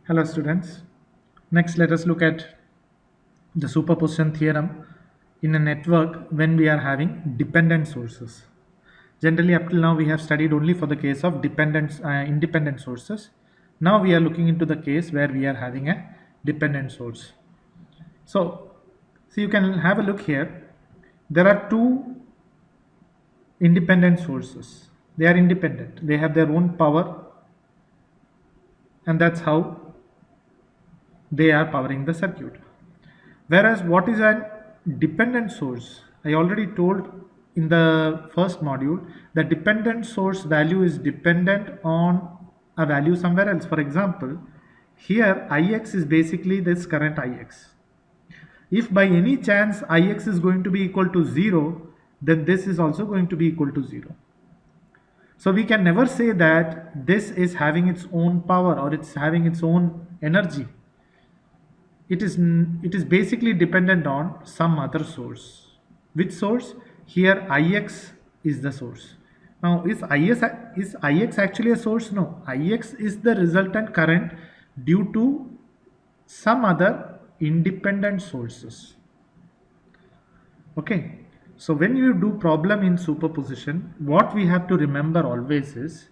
Hello students. Next let us look at the superposition theorem in a network when we are having dependent sources. Generally up till now we have studied only for the case of independent sources. Now we are looking into the case where we are having a dependent source. So you can have a look here. There are two independent sources. They are independent. They have their own power, and that's how they are powering the circuit. Whereas what is a dependent source? I already told in the first module that dependent source value is dependent on a value somewhere else. For example, here Ix is basically this current Ix. If by any chance Ix is going to be equal to 0, then this is also going to be equal to 0. So we can never say that this is having its own power or it's having its own energy. It is basically dependent on some other source. Which source? Here Ix is the source. Now is Ix actually a source? No, Ix is the resultant current due to some other independent sources. Okay, so when you do problem in superposition, what we have to remember always is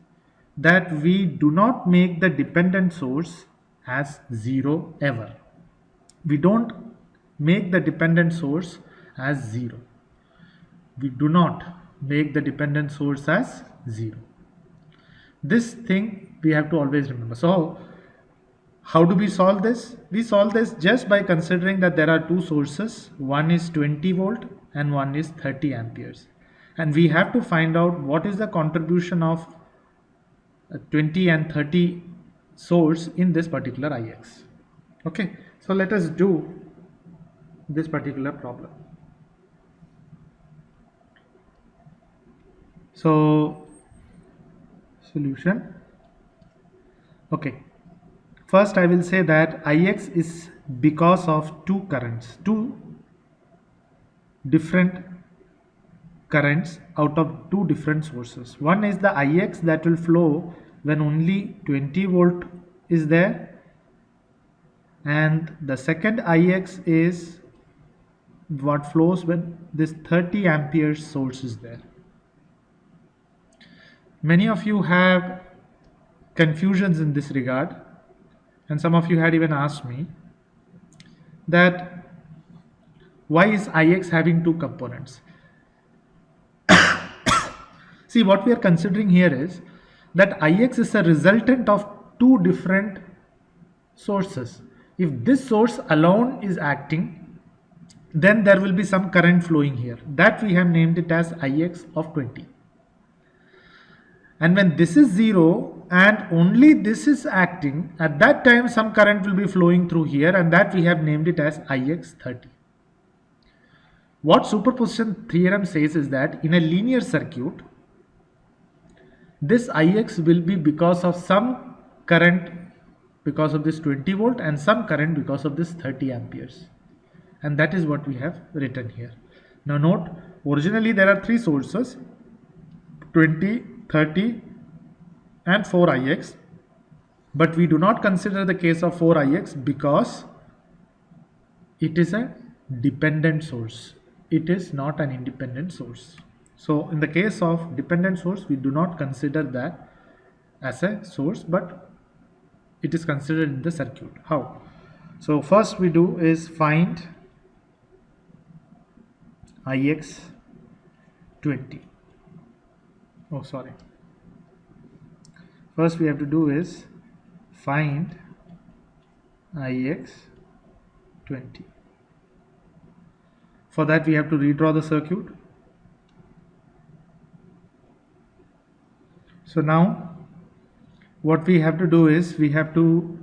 that we do not make the dependent source as 0 ever. We don't make the dependent source as 0. We do not make the dependent source as 0. This thing we have to always remember. So how do we solve this? We solve this just by considering that there are two sources. One is 20 volt and one is 30 amperes. And we have to find out what is the contribution of 20 and 30 source in this particular Ix. Okay, so let us do this particular problem. So solution. Okay, first I will say that Ix is because of two currents, two different currents out of two different sources. One is the Ix that will flow when only 20 volt is there, and the second Ix is what flows when this 30 amperes source is there. Many of you have confusions in this regard, and some of you had even asked me that why is Ix having two components? See, what we are considering here is that Ix is a resultant of two different sources. If this source alone is acting, then there will be some current flowing here. That we have named it as Ix of 20. And when this is 0 and only this is acting, at that time some current will be flowing through here, and that we have named it as Ix 30. What superposition theorem says is that in a linear circuit, this Ix will be because of some current because of this 20 volt and some current because of this 30 amperes. And that is what we have written here. Now note, originally there are three sources, 20, 30 and 4Ix, but we do not consider the case of 4Ix because it is a dependent source. It is not an independent source. So in the case of dependent source, we do not consider that as a source, but it is considered in the circuit. How? So first we do is find Ix 20. Oh, sorry. First we have to do is find Ix 20. For that we have to redraw the circuit. So now what we have to do is we have to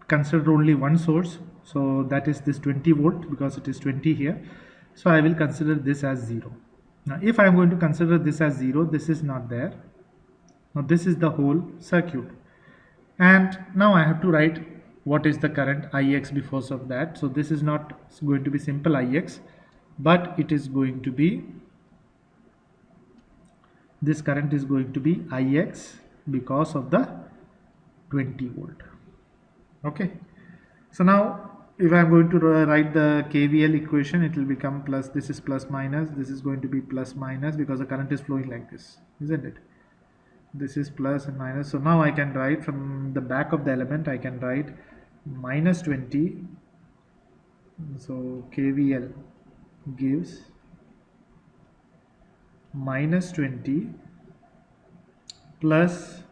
consider only one source. So that is this 20 volt because it is 20 here. So I will consider this as 0. Now if I am going to consider this as 0, this is not there. Now this is the whole circuit. And now I have to write what is the current Ix because of that. So this is not going to be simple Ix, but it is going to be, this current is going to be Ix because of the 20 volt. Okay. So now if I'm going to write the KVL equation, it will become plus, this is plus minus, this is going to be plus minus because the current is flowing like this, isn't it? This is plus and minus. So now I can write from the back of the element, I can write minus 20. So KVL gives minus 20 plus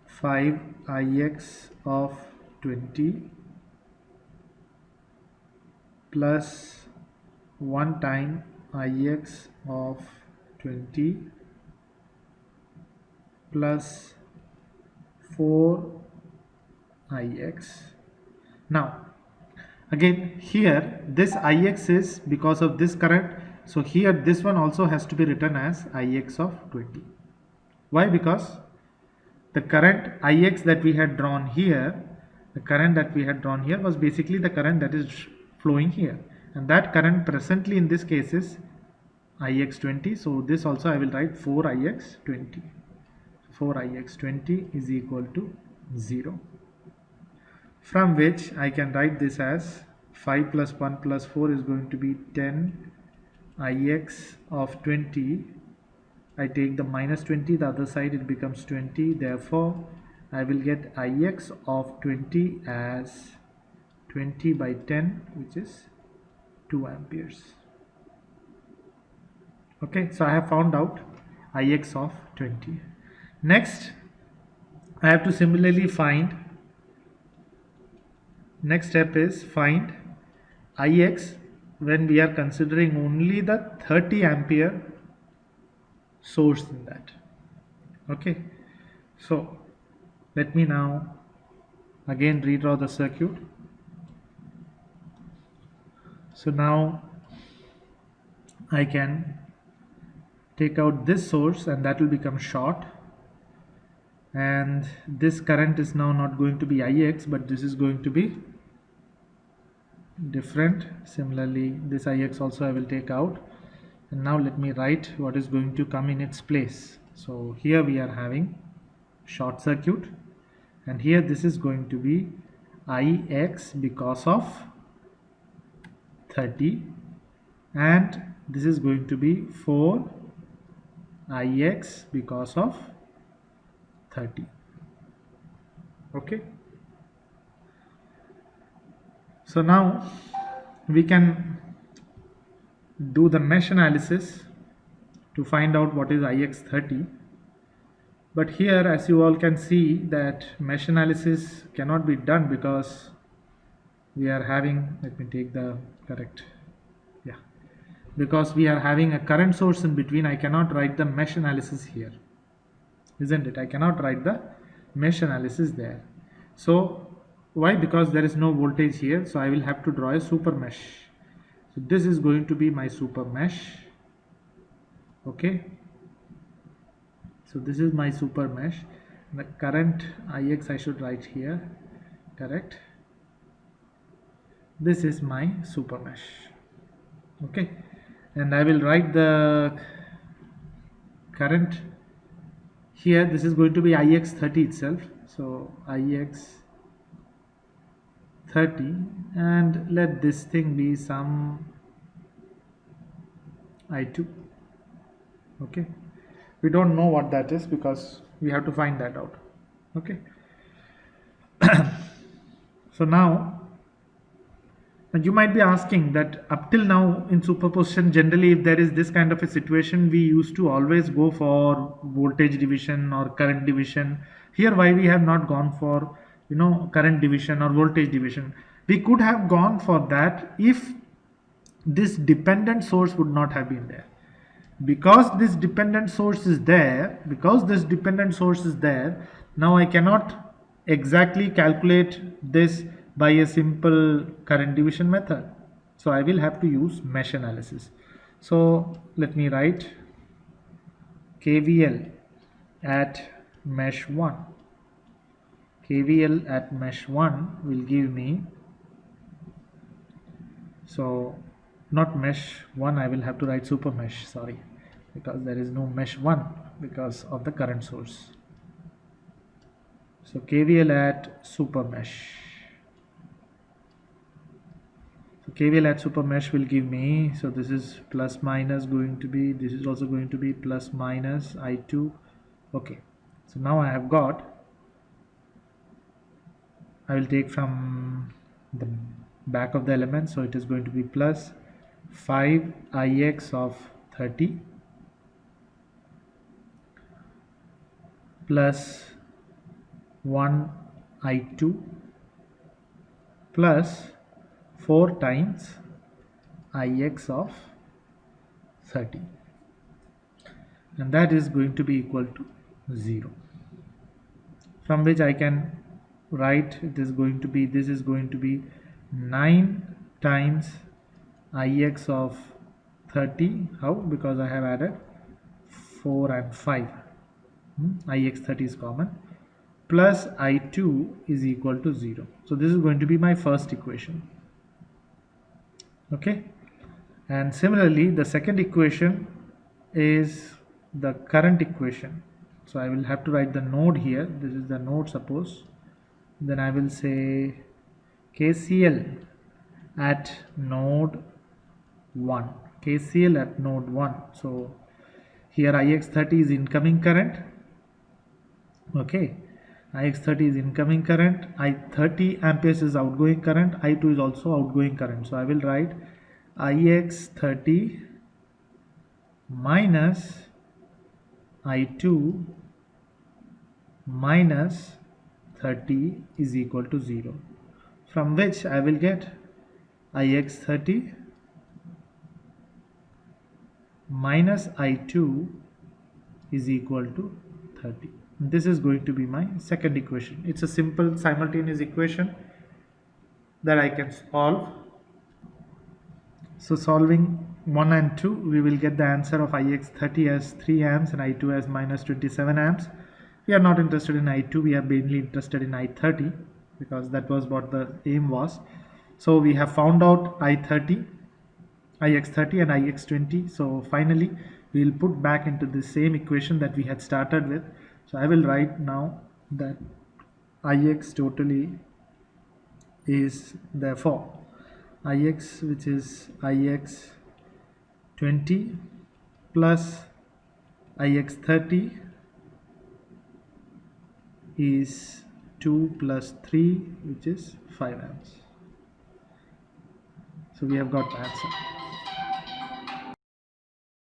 5 ix of 20 plus 1 time ix of 20 plus 4 ix. Now again here this ix is because of this current, so here this one also has to be written as ix of 20. Why? Because the current ix that we had drawn here, the current that we had drawn here was basically the current that is flowing here, and that current presently in this case is ix 20. So this also I will write 4 ix 20. 4 ix 20 is equal to 0, from which I can write this as 5 plus 1 plus 4 is going to be 10 ix of 20. I take the minus 20, the other side it becomes 20, therefore I will get ix of 20 as 20 by 10, which is 2 amperes. Okay, so I have found out ix of 20. Next I have to similarly find, next step is find ix when we are considering only the 30 ampere source in that. Okay, so let me now again redraw the circuit. So now I can take out this source and that will become short, and this current is now not going to be ix, but this is going to be different. Similarly this ix also I will take out, and now let me write what is going to come in its place. So here we are having short circuit, and here this is going to be ix because of 30, and this is going to be 4 ix because of 30. Okay, so now we can do the mesh analysis to find out what is ix 30. But here, as you all can see, that mesh analysis cannot be done because we are having, let me take the correct, yeah, because we are having a current source in between. I cannot write the mesh analysis here, isn't it? I cannot write the mesh analysis there. So why? Because there is no voltage here, so I will have to draw a super mesh. So this is going to be my super mesh. Okay, so this is my super mesh. The current ix I should write here, correct? This is my super mesh. Okay, and I will write the current here. This is going to be ix 30 itself, so ix 30, and let this thing be some I2. Okay, we don't know what that is because we have to find that out. Okay, so now you might be asking that up till now in superposition, generally if there is this kind of a situation, we used to always go for voltage division or current division. Here why we have not gone for current division or voltage division? We could have gone for that if this dependent source would not have been there. Because this dependent source is there, now I cannot exactly calculate this by a simple current division method, so I will have to use mesh analysis. So let me write KVL at mesh 1. KVL at mesh 1 will give me, so not mesh 1, I will have to write super mesh, sorry, because there is no mesh 1 because of the current source. So KVL at super mesh. So KVL at super mesh will give me, so this is plus minus going to be, this is also going to be plus minus I2. Okay, so now I have got, I will take from the back of the element, so it is going to be plus 5 ix of 30 plus 1 I2 plus 4 times ix of 30, and that is going to be equal to 0, from which I can write it is going to be, this is going to be 9 times ix of 30. How? Because I have added 4 and 5. Ix 30 is common, plus I2 is equal to 0. So this is going to be my first equation. Okay, and similarly the second equation is the current equation. So I will have to write the node here. This is the node, suppose. Then I will say KCL at node 1. KCL at node 1. So here Ix30 is incoming current. Okay, Ix30 is incoming current, I30 amperes is outgoing current, I2 is also outgoing current. So I will write Ix30 minus I2 minus 30 is equal to 0, from which I will get Ix30 minus I2 is equal to 30. This is going to be my second equation. It's a simple simultaneous equation that I can solve. So solving 1 and 2, we will get the answer of Ix30 as 3 amps and I2 as minus 27 amps. We are not interested in I2, we are mainly interested in I30 because that was what the aim was. So we have found out Ix30 and Ix20. So finally we will put back into the same equation that we had started with. So I will write now that Ix totally is therefore Ix, which is Ix20 plus Ix30 is 2 plus 3, which is 5 amps. So we have got the answer.